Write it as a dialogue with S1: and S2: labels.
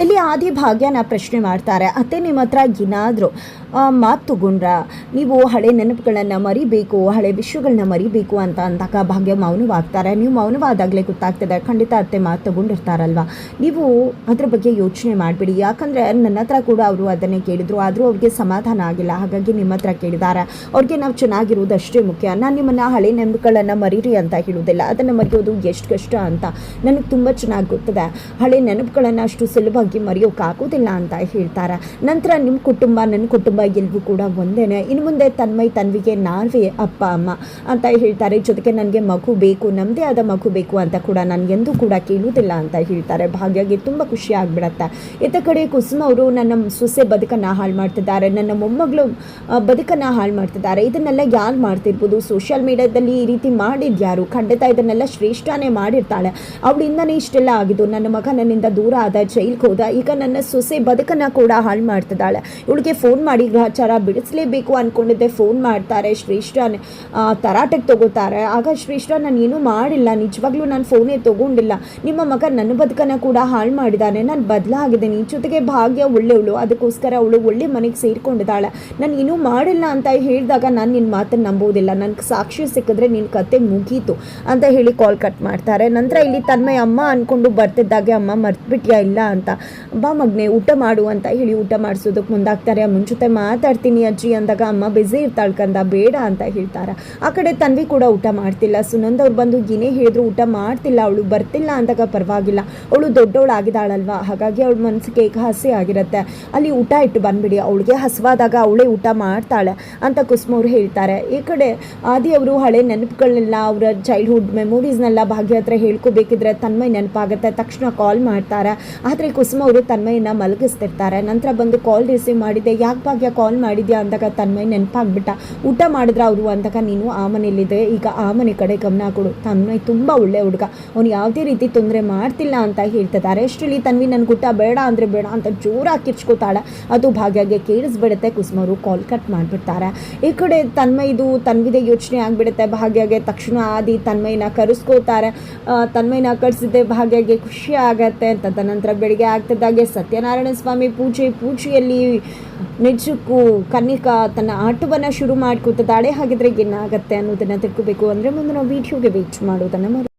S1: ಇಲ್ಲಿ ಆದಿ ಭಾಗ್ಯನ ಪ್ರಶ್ನೆ ಮಾಡ್ತಾರೆ. ಅತ್ತೆ ನಿಮ್ಮ ಹತ್ರ ಏನಾದರೂ ಮಾತು ತಗೊಂಡ್ರ, ನೀವು ಹಳೆ ನೆನಪುಗಳನ್ನು ಮರಿಬೇಕು, ಹಳೆ ವಿಷಯಗಳನ್ನ ಮರಿಬೇಕು ಅಂತ ಅಂದಾಗ ಭಾಗ್ಯ ಮೌನವಾಗ್ತಾರೆ. ನೀವು ಮೌನವಾದಾಗಲೇ ಗೊತ್ತಾಗ್ತದೆ ಖಂಡಿತ ಅತ್ತೆ ಮಾತು ತಗೊಂಡಿರ್ತಾರಲ್ವ. ನೀವು ಅದ್ರ ಬಗ್ಗೆ ಯೋಚನೆ ಮಾಡಿಬಿಡಿ. ಯಾಕಂದರೆ ನನ್ನ ಹತ್ರ ಕೂಡ ಅವರು ಅದನ್ನೇ ಕೇಳಿದರು, ಆದರೂ ಅವ್ರಿಗೆ ಸಮಾಧಾನ ಆಗಿಲ್ಲ. ಹಾಗಾಗಿ ನಿಮ್ಮ ಹತ್ರ ಕೇಳಿದ್ದಾರೆ. ಅವ್ರಿಗೆ ನಾವು ಚೆನ್ನಾಗಿರೋದು ಅಷ್ಟೇ ಮುಖ್ಯ. ನಾನು ನಿಮ್ಮನ್ನು ಹಳೆ ನೆನಪುಗಳನ್ನು ಮರೀರಿ ಅಂತ ಹೇಳೋದಿಲ್ಲ. ಅದನ್ನು ಮರೆಯೋದು ಎಷ್ಟು ಕಷ್ಟ ಅಂತ ನನಗೆ ತುಂಬ ಚೆನ್ನಾಗಿ ಗೊತ್ತಿದೆ. ಹಳೆ ನೆನಪುಗಳನ್ನು ಅಷ್ಟು ಸುಲಭವಾಗಿ ಮರೆಯೋಕ್ಕಾಗೋದಿಲ್ಲ ಅಂತ ಹೇಳ್ತಾರೆ. ನಂತರ ನಿಮ್ಮ ಕುಟುಂಬ ನನ್ನ ಕುಟುಂಬ ಎಲ್ಲವೂ ಕೂಡ ಒಂದೇನೆ. ಇನ್ನು ಮುಂದೆ ತನ್ಮಯ್ ತನ್ವಿಗೆ ನಾವೇ ಅಪ್ಪ ಅಮ್ಮ ಅಂತ ಹೇಳ್ತಾರೆ. ಜೊತೆಗೆ ನನಗೆ ಮಗು ಬೇಕು, ನಮ್ಮದೇ ಆದ ಮಗು ಬೇಕು ಅಂತ ಕೂಡ ನನಗೆಂದೂ ಕೂಡ ಕೇಳುವುದಿಲ್ಲ ಅಂತ ಹೇಳ್ತಾರೆ. ಭಾಗ್ಯಗೆ ತುಂಬ ಖುಷಿ ಆಗಿಬಿಡತ್ತೆ. ಇತ್ತ ಕಡೆ ಕುಸುಮ ಅವರು ನನ್ನ ಸೊಸೆ ಬದುಕನ್ನು ಹಾಳು ಮಾಡ್ತಿದ್ದಾರೆ, ನನ್ನ ಮೊಮ್ಮಗಳು ಬದುಕನ್ನು ಹಾಳು ಮಾಡ್ತಿದ್ದಾರೆ, ಇದನ್ನೆಲ್ಲ ಯಾರು ಮಾಡ್ತಿರ್ಬೋದು, ಸೋಷಿಯಲ್ ಮೀಡಿಯಾದಲ್ಲಿ ಈ ರೀತಿ ಮಾಡಿದ್ಯಾರು, ಖಂಡಿತ ಇದನ್ನೆಲ್ಲ ಶ್ರೇಷ್ಠನೇ ಮಾಡಿರ್ತಾಳೆ, ಅವಳಿಂದನೇ ಇಷ್ಟೆಲ್ಲ ಆಗಿದ್ದು, ನನ್ನ ಮಗ ನನ್ನಿಂದ ದೂರ ಆದ, ಜೈಲ್ಗೆ ಹೋದ, ಈಗ ನನ್ನ ಸೊಸೆ ಬದುಕನ್ನು ಕೂಡ ಹಾಳು ಮಾಡ್ತಿದ್ದಾಳೆ, ಇವಳಿಗೆ ಫೋನ್ ಮಾಡಿ ಗ್ರಹಚಾರ ಬಿಡಿಸಲೇಬೇಕು ಅಂದ್ಕೊಂಡಿದ್ದೆ, ಫೋನ್ ಮಾಡ್ತಾರೆ, ಶ್ರೇಷ್ಠ ತರಾಟೆಗೆ ತಗೋತಾರೆ. ಆಗ ಶ್ರೇಷ್ಠ ನಾನು ಏನೂ ಮಾಡಿಲ್ಲ, ನಿಜವಾಗ್ಲೂ ನಾನು ಫೋನೇ ತೊಗೊಂಡಿಲ್ಲ, ನಿಮ್ಮ ಮಗ ನನ್ನ ಬದುಕನ್ನು ಕೂಡ ಹಾಳು ಮಾಡಿದ್ದಾನೆ, ನಾನು ಬದಲಾಗಿದ್ದೀನಿ, ಜೊತೆಗೆ ಭಾಗ್ಯ ಒಳ್ಳೆಯವಳು, ಅದಕ್ಕೋಸ್ಕರ ಅವಳು ಒಳ್ಳೆ ಮನೆಗೆ ಸೇರಿಕೊಂಡಿದ್ದಾಳೆ, ನಾನು ಏನೂ ಮಾಡಿಲ್ಲ ಅಂತ ಹೇಳಿದಾಗ ನಾನು ನಿನ್ನ ಮಾತನ್ನು ನಂಬೋದಿಲ್ಲ, ನನಗೆ ಸಾಕ್ಷಿ ಸಿಕ್ಕಿದ್ರೆ ನಿನ್ನ ಕತೆ ಮುಗೀತು ಅಂತ ಹೇಳಿ ಕಾಲ್ ಕಟ್ ಮಾಡ್ತಾರೆ. ನಂತರ ಇಲ್ಲಿ ತನ್ಮಯ್ ಅಮ್ಮ ಅಂದ್ಕೊಂಡು ಬರ್ತಿದ್ದಾಗೆ ಅಮ್ಮ ಮರ್ತ್ಬಿಟ್ಯಾ ಇಲ್ಲ ಅಂತ, ಬಾ ಮಗನೆ ಊಟ ಮಾಡು ಅಂತ ಹೇಳಿ ಊಟ ಮಾಡಿಸೋದಕ್ಕೆ ಮುಂದಾಗ್ತಾರೆ. ಮುಂಚೆ ಮಾತಾಡ್ತೀನಿ ಅಜ್ಜಿ ಅಂದಾಗ ಅಮ್ಮ ಬ್ಯುಸಿ ಇರ್ತಾಳ್ಕಂದ, ಬೇಡ ಅಂತ ಹೇಳ್ತಾರೆ. ಆ ಕಡೆ ತನ್ವಿ ಕೂಡ ಊಟ ಮಾಡ್ತಿಲ್ಲ. ಸುನಂದ್ ಅವ್ರು ಬಂದು ಏನೇ ಹೇಳಿದ್ರು ಊಟ ಮಾಡ್ತಿಲ್ಲ, ಅವಳು ಬರ್ತಿಲ್ಲ ಅಂದಾಗ ಪರವಾಗಿಲ್ಲ, ಅವಳು ದೊಡ್ಡವಳು ಆಗಿದ್ದಾಳಲ್ವ, ಹಾಗಾಗಿ ಅವಳ ಮನಸ್ಸಿಗೆ ಏಕಾಸೆ ಆಗಿರುತ್ತೆ, ಅಲ್ಲಿ ಊಟ ಇಟ್ಟು ಬಂದ್ಬಿಡಿ, ಅವಳಿಗೆ ಹಸುವಾದಾಗ ಅವಳೇ ಊಟ ಮಾಡ್ತಾಳೆ ಅಂತ ಕುಸುಮ ಅವರು ಹೇಳ್ತಾರೆ. ಈ ಕಡೆ ಆದಿ ಅವರು ಹಳೆ ನೆನಪುಗಳನ್ನೆಲ್ಲ, ಅವರ ಚೈಲ್ಡ್ಹುಡ್ ಮೆಮೊರೀಸ್ನೆಲ್ಲ ಭಾಗ್ಯ ಹತ್ರ ಹೇಳ್ಕೋಬೇಕಿದ್ರೆ ತನ್ಮಯ್ ನೆನಪಾಗುತ್ತೆ, ತಕ್ಷಣ ಕಾಲ್ ಮಾಡ್ತಾರೆ. ಆದರೆ ಕುಸುಮ ಅವರು ತನ್ಮಯನ್ನ ಮಲಗಿಸ್ತಿರ್ತಾರೆ. ನಂತರ ಬಂದು ಕಾಲ್ ರಿಸೀವ್ ಮಾಡಿದ್ದೆ, ಯಾಕೆ ಭಾಗ್ಯ ಕಾಲ್ ಮಾಡಿದ್ಯಾ ಅಂದಾಗ ತನ್ಮಯ್ ನೆನಪಾಗ್ಬಿಟ್ಟ, ಊಟ ಮಾಡಿದ್ರೆ ಅವರು ಅಂದಾಗ ನೀನು ಆ ಮನೇಲಿದೆ, ಈಗ ಆ ಮನೆ ಕಡೆ ಗಮನ ಕೊಡು, ತನ್ಮಯ್ ತುಂಬ ಒಳ್ಳೆ ಹುಡುಗ, ಅವನು ಯಾವುದೇ ರೀತಿ ತೊಂದರೆ ಮಾಡ್ತಿಲ್ಲ ಅಂತ ಹೇಳ್ತಿದ್ದಾರೆ. ಅಷ್ಟರಲ್ಲಿ ತನ್ವಿ ನನಗೆ ಊಟ ಬೇಡ ಅಂದರೆ ಬೇಡ ಅಂತ ಜೋರಾಗಿ ಕಿರ್ಚ್ಕೋತಾಳೆ. ಅದು ಭಾಗ್ಯಗೆ ಕೇಳಿಸ್ಬಿಡುತ್ತೆ. ಕುಸುಮ ಅವರು ಕಾಲ್ ಕಟ್ ಮಾಡಿಬಿಡ್ತಾರೆ. ಈ ಕಡೆ ತನ್ವಿದೆ ಯೋಚನೆ ಆಗಿಬಿಡುತ್ತೆ. ಭಾಗ್ಯಗೆ ತಕ್ಷಣ ಆದಿ ತನ್ಮಯನ ಕರೆಸ್ಕೋತಾರೆ. ತನ್ಮಯನ ಕರೆಸಿದ್ದೆ ಭಾಗ್ಯಗೆ ಖುಷಿ ಆಗತ್ತೆ. ತದನಂತರ ಬೆಳಿಗ್ಗೆ ಆಗ್ತಿದ್ದಾಗೆ ಸತ್ಯನಾರಾಯಣ ಸ್ವಾಮಿ ಪೂಜೆಯಲ್ಲಿ ನಿಜಕ್ಕೂ ಕನ್ನಿಕಾ ತನ್ನ ಆಟವನ್ನು ಶುರು ಮಾಡ್ಕೊತಿದ್ದಾಳೆ. ಹಾಗಿದ್ರೆ ಏನಾಗತ್ತೆ ಅನ್ನೋದನ್ನು ತಿಳ್ಕೋಬೇಕು ಅಂದರೆ ಮುಂದೆ ನಾವು ವಿಡಿಯೋಗೆ ವೇಟ್ ಮಾಡೋದನ್ನು